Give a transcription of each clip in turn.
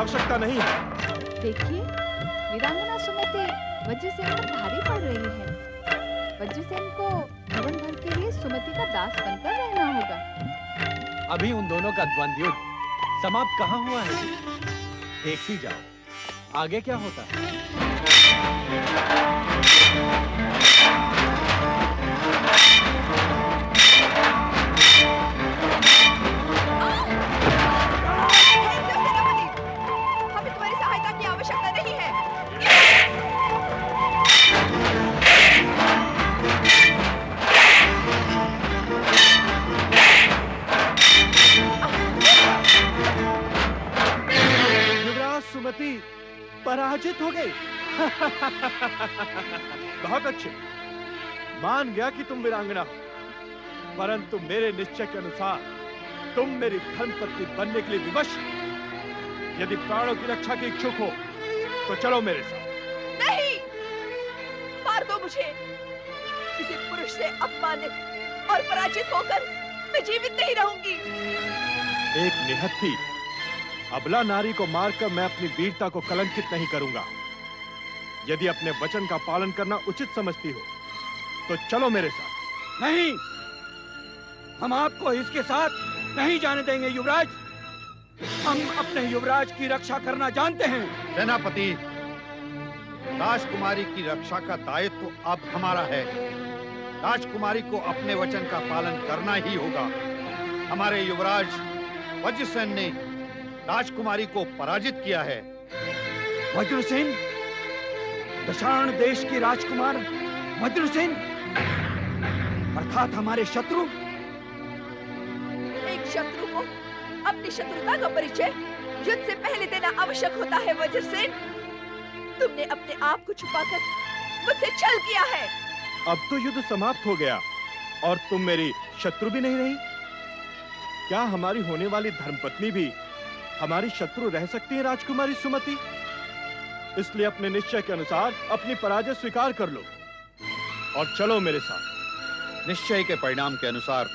आवश्यकता नहीं है। देखिए, वीरांगना सुमति वज्रसेन पर भारी पड़ रही है। वज्रसेन को जीवन भर के लिए सुमति का दास बनकर रहना होगा। अभी उन दोनों का द्वंद्व युद्ध समाप्त कहाँ हुआ है? देखती जाओ आगे क्या होता है। हमें तुम्हारी सहायता की आवश्यकता नहीं है। युवराज सुमति पराजित हो गई। बहुत अच्छे, मान गया कि तुम वीरांगना हो, परंतु मेरे निश्चय के अनुसार तुम मेरी धर्मपत्नी बनने के लिए विवश हो। यदि प्राणों की रक्षा की इच्छुक हो तो चलो मेरे साथ। नहीं, मार दो मुझे। किसी पुरुष से अपमानित और पराजित होकर मैं जीवित नहीं रहूंगी। एक निहत्थी अबला नारी को मारकर मैं अपनी वीरता को कलंकित नहीं करूंगा। यदि अपने वचन का पालन करना उचित समझती हो तो चलो मेरे साथ। नहीं, हम आपको इसके साथ नहीं जाने देंगे युवराज। हम अपने युवराज की रक्षा करना जानते हैं। सेनापति, राजकुमारी की रक्षा का दायित्व तो अब हमारा है। राजकुमारी को अपने वचन का पालन करना ही होगा। हमारे युवराज वज्रसेन ने राजकुमारी को पराजित किया है। वज्रसेन, दशार्ण देश की राजकुमार वज्रसेन, अर्थात हमारे शत्रु। एक शत्रु को अपनी शत्रुता का परिचय युद्ध से पहले देना आवश्यक होता है। वज्रसेन, तुमने अपने आप को छुपाकर मुझसे छल किया है। अब तो युद्ध समाप्त हो गया और तुम मेरी शत्रु भी नहीं रही। क्या हमारी होने वाली धर्मपत्नी भी हमारी शत्रु रह सकती है राजकुमारी सुमति? इसलिए अपने निश्चय के अनुसार अपनी पराजय स्वीकार कर लो और चलो मेरे साथ। निश्चय के परिणाम के अनुसार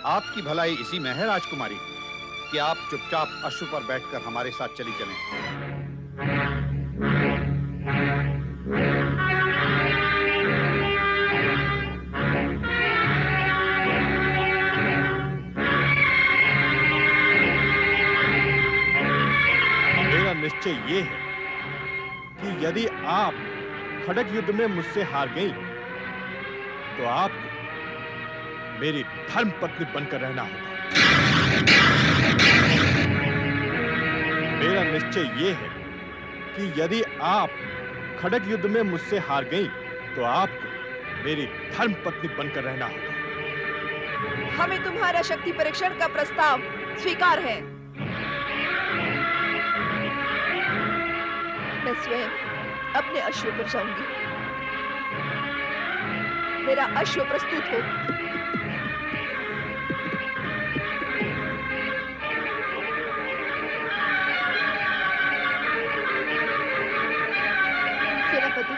आपकी भलाई इसी में है राजकुमारी कि आप चुपचाप अश्व पर बैठकर हमारे साथ चली चलें। मेरा निश्चय ये है कि यदि आप खड़ग युद्ध में मुझसे हार गई तो आपको मेरी धर्मपत्नी बनकर रहना होगा। मेरा निश्चय ये है कि यदि आप खड़ग युद्ध में मुझसे हार गई तो आपको मेरी धर्मपत्नी बनकर रहना होगा। हमें तुम्हारा शक्ति परीक्षण का प्रस्ताव स्वीकार है। मैं स्वयं अपने अश्व पर जाऊंगी। मेरा अश्व प्रस्तुत हो। सेनापति,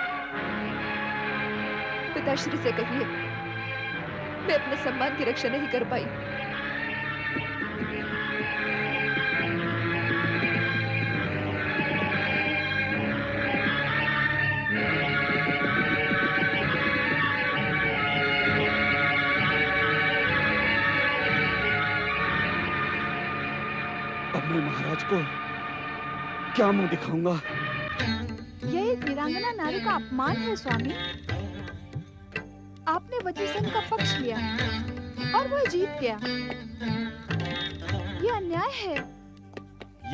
पिताश्री से कहिए मैं अपने सम्मान की रक्षा नहीं कर पाई। अब मैं महाराज को क्या मुंह दिखाऊंगा? यह एक वीरांगना नारी का अपमान है स्वामी। आपने वज्रसेन का पक्ष लिया और वह जीत गया। यह अन्याय है।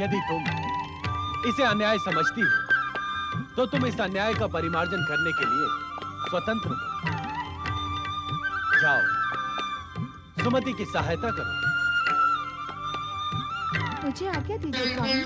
यदि तुम इसे अन्याय समझती हो तो तुम इस अन्याय का परिमार्जन करने के लिए स्वतंत्र हो। जाओ, सुमति की सहायता करो। मुझे आज्ञा दीजिए स्वामी।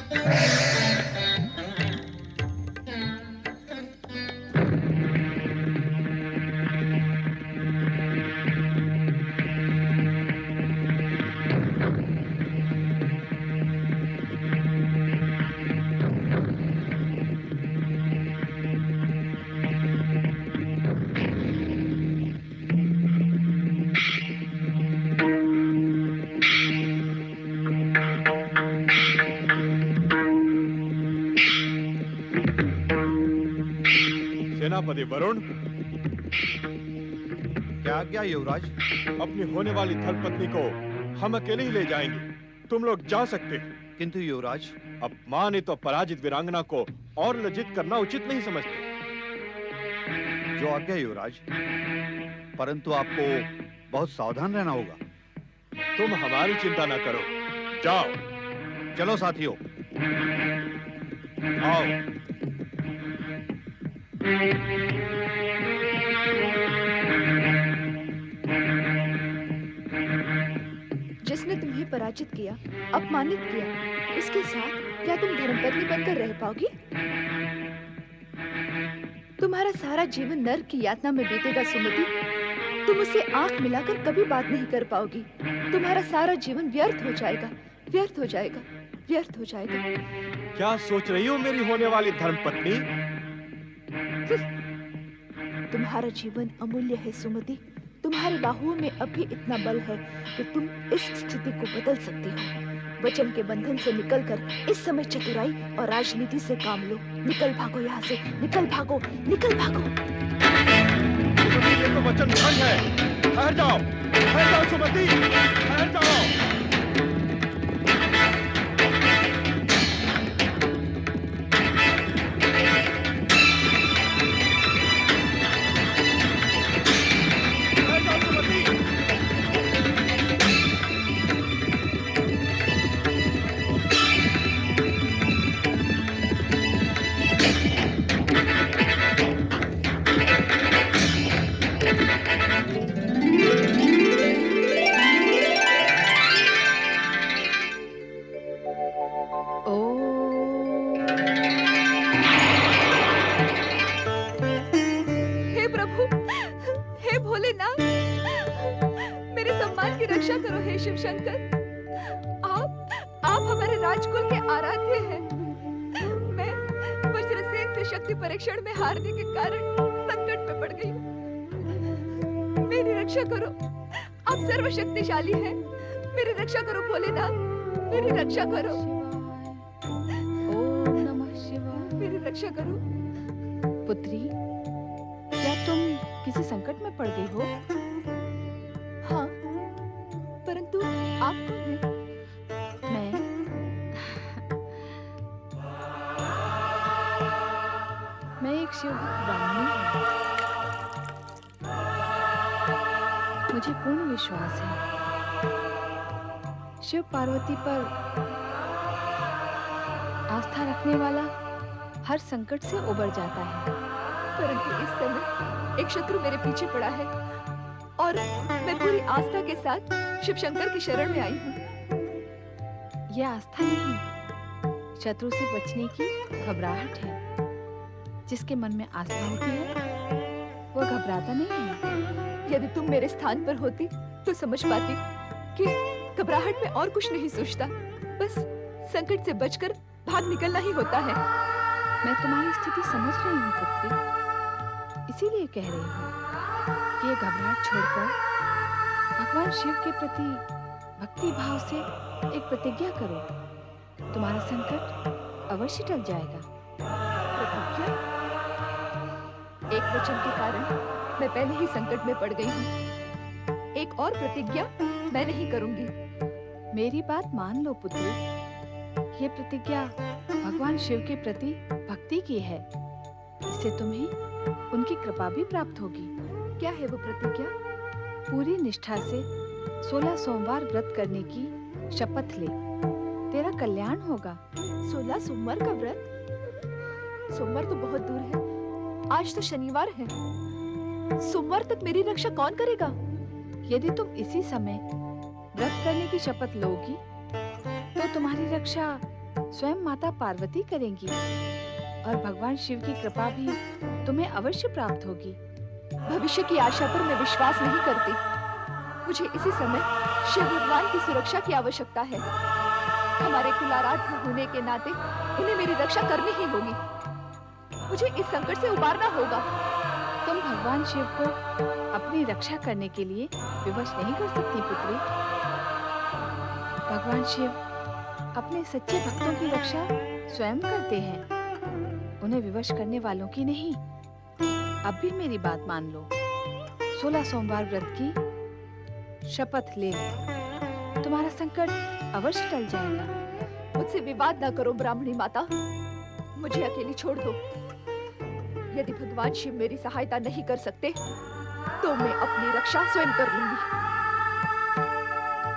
प्रजापति वरुण। क्या आज्ञा युवराज? अपनी होने वाली धर्मपत्नी को हम अकेले ही ले जाएंगे, तुम लोग जा सकते हैं। किंतु युवराज, अपमानित और पराजित वीरांगना को और लज्जित करना उचित नहीं समझते। जो आज्ञा युवराज, परंतु आपको बहुत सावधान रहना होगा। तुम हमारी चिंता न करो, जाओ। चलो साथियों, आओ। जिसने तुम्हें पराजित किया, अपमानित किया, उसके साथ क्या तुम धर्मपत्नी बनकर रह पाओगी? तुम्हारा सारा जीवन नर्क की यातना में बीतेगा सुमति। तुम उससे आंख मिलाकर कभी बात नहीं कर पाओगी। तुम्हारा सारा जीवन व्यर्थ हो जाएगा, व्यर्थ हो जाएगा, व्यर्थ हो जाएगा। क्या सोच रही हो मेरी होने वाली धर्मपत्नी? तुम्हारा जीवन अमूल्य है सुमति। तुम्हारी बाहुओं में अभी इतना बल है कि तुम इस स्थिति को बदल सकते हो। वचन के बंधन से निकलकर इस समय चतुराई और राजनीति से काम लो। निकल भागो यहाँ से, निकल भागो, निकल भागो। सुमति, ये तो वचन भंग है। ठहर जाओ सुमति, ठहर जाओ। परीक्षण में हारने के कारण संकट में पड़ गई हूँ। मेरी रक्षा करो, आप सर्वशक्तिशाली हैं। मेरी रक्षा करो भोलेनाथ, मेरी रक्षा करो। ओम नमः शिवाय। मेरी रक्षा करो। पुत्री, क्या तुम किसी संकट में पड़ गई हो? हाँ, परंतु आप कौन हैं? मैं एक शिवभक्त ब्राह्मणी हूँ। मुझे पूर्ण विश्वास है शिव पार्वती पर आस्था रखने वाला हर संकट से उबर जाता है। परंतु इस समय एक शत्रु मेरे पीछे पड़ा है और मैं पूरी आस्था के साथ शिव शंकर की शरण में आई हूँ। यह आस्था नहीं, शत्रु से बचने की घबराहट है। जिसके मन में आस्था होती है वो घबराता नहीं है। यदि तुम मेरे स्थान पर होती तो समझ पाती कि घबराहट में और कुछ नहीं सोचता, बस संकट से बचकर भाग निकलना ही होता है। मैं तुम्हारी स्थिति समझ रही हूँ पुत्री, इसीलिए कह रही हूँ कि ये घबराहट छोड़कर भगवान शिव के प्रति भक्ति भाव से एक प्रतिज्ञा करो। तुम्हारा संकट अवश्य टल जाएगा। प्रतिज्ञा? एक वचन के कारण मैं पहले ही संकट में पड़ गई हूँ। एक और प्रतिज्ञा मैं नहीं करूंगी। मेरी बात मान लो पुत्री, ये प्रतिज्ञा भगवान शिव के प्रति भक्ति की है। इससे तुम्हें उनकी कृपा भी प्राप्त होगी। क्या है वो प्रतिज्ञा? पूरी निष्ठा से 16 सोमवार व्रत करने की शपथ ले, तेरा कल्याण होगा। 16 सोमवार का व्रत? सोमवार तो बहुत दूर है, आज तो शनिवार है। सोमवार तक मेरी रक्षा कौन करेगा? यदि तुम इसी समय व्रत करने की शपथ लोगी तो तुम्हारी रक्षा स्वयं माता पार्वती करेंगी और भगवान शिव की कृपा भी तुम्हें अवश्य प्राप्त होगी। भविष्य की आशा पर मैं विश्वास नहीं करती। मुझे इसी समय शिव भगवान की सुरक्षा की आवश्यकता है। हमारे कुलाराध्य होने के नाते उन्हें मेरी रक्षा करनी ही होगी। मुझे इस संकट से उबारना होगा। तुम भगवान शिव को अपनी रक्षा करने के लिए विवश नहीं कर सकती पुत्री। भगवान शिव अपने सच्चे भक्तों की रक्षा स्वयं करते हैं, उन्हें विवश करने वालों की नहीं। अब भी मेरी बात मान लो। 16 सोमवार व्रत की शपथ ले लो, तुम्हारा संकट अवश्य टल जाएगा। मुझसे विवाद ना करो ब्राह्मणी माता, मुझे अकेली छोड़ दो। यदि भगवान शिव मेरी सहायता नहीं कर सकते तो मैं अपनी रक्षा स्वयं कर लूंगी।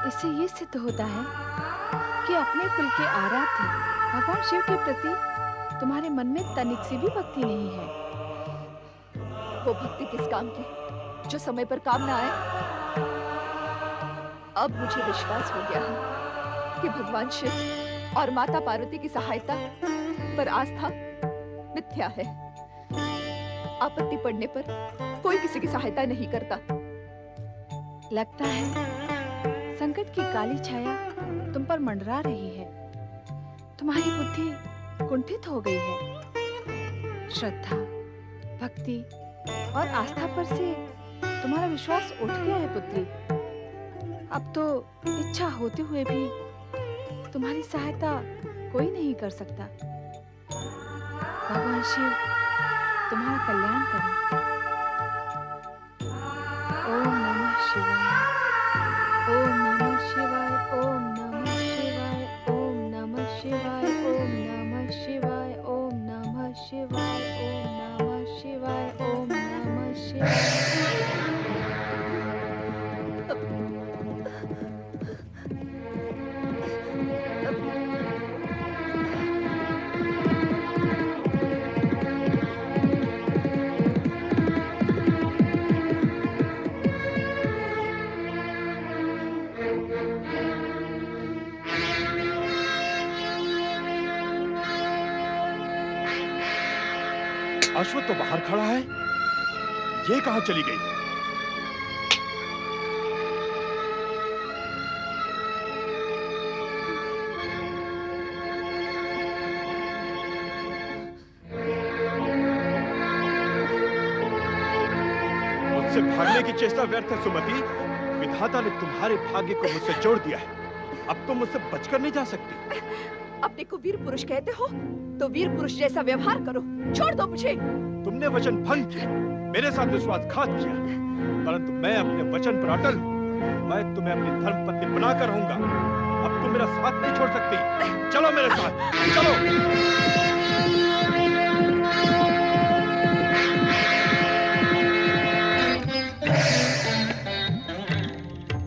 इससे ये सिद्ध होता है कि अपने कुल के आराध्य भगवान शिव के प्रति तुम्हारे मन में तनिक सी भी भक्ति नहीं है। वो भक्ति किस काम की जो समय पर काम ना आए। अब मुझे विश्वास हो गया है कि भगवान शिव और माता पार्वती की सहायता पर आस्था मिथ्या है। आपत्ति पड़ने पर कोई किसी की सहायता नहीं करता। लगता है संकट की काली छाया तुम पर मंडरा रही है। तुम्हारी बुद्धि कुंठित हो गई है। श्रद्धा, भक्ति और आस्था पर से तुम्हारा विश्वास उठ गया है पुत्री। अब तो इच्छा होते हुए भी तुम्हारी सहायता कोई नहीं कर सकता। भगवान शिव तुम्हारा कल्याण करें। ओम नमः शिवाय, ओम नमः शिवाय, ओम नमः शिवाय, ओम नमः शिवाय, ओम नमः शिवाय, ओम नमः शिवाय, ओम नमः शिवाय, ओम नमः शिवाय। अश्वत्थ तो बाहर खड़ा है, ये कहां चली गई? मुझसे भागने की चेष्टा व्यर्थ है सुमति। विधाता ने तुम्हारे भाग्य को मुझसे जोड़ दिया है। अब तुम मुझसे बचकर नहीं जा सकती। अपने को वीर पुरुष कहते हो तो वीर पुरुष जैसा व्यवहार करो। छोड़ दो मुझे। तुमने वचन भंग किया, मेरे साथ विश्वासघात किया, परंतु मैं अपने वचन पर अटल हूं। मैं तुम्हें अपनी धर्मपत्नी बनाकर रहूंगा। अब तुम मेरा साथ नहीं छोड़ सकती। चलो मेरे साथ, चलो।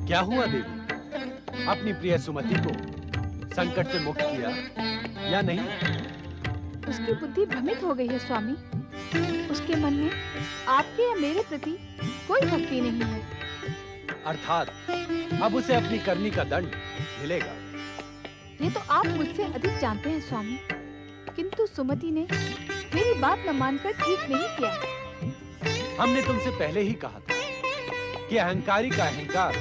क्या हुआ देवी? अपनी प्रिय सुमति को संकट से मुक्त किया या नहीं? उसकी बुद्धि भ्रमित हो गई है स्वामी। उसके मन में आपके या मेरे प्रति कोई भक्ति नहीं है। अर्थात अब उसे अपनी करनी का दंड मिलेगा। ये तो आप मुझसे अधिक जानते हैं स्वामी, किंतु सुमति ने मेरी बात न मानकर ठीक नहीं किया। हमने तुमसे पहले ही कहा था कि अहंकारी का अहंकार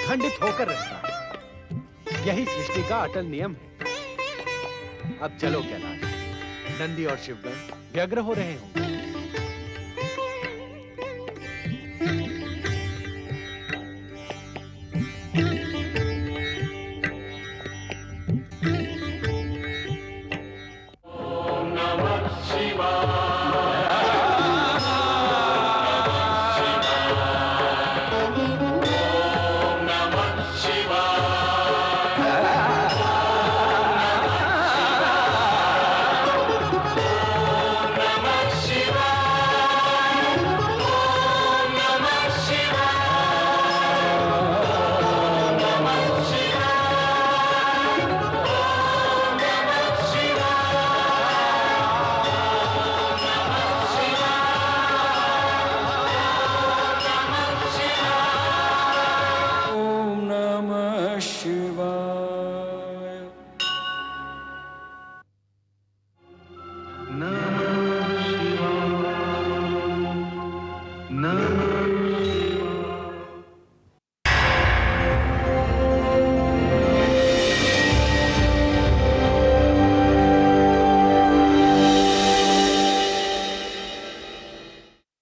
खंडित होकर रहता है। यही सृष्टि का अटल नियम है। अब चलो कैलाश, नंदी और शिवगण व्यग्र हो रहे होंगे।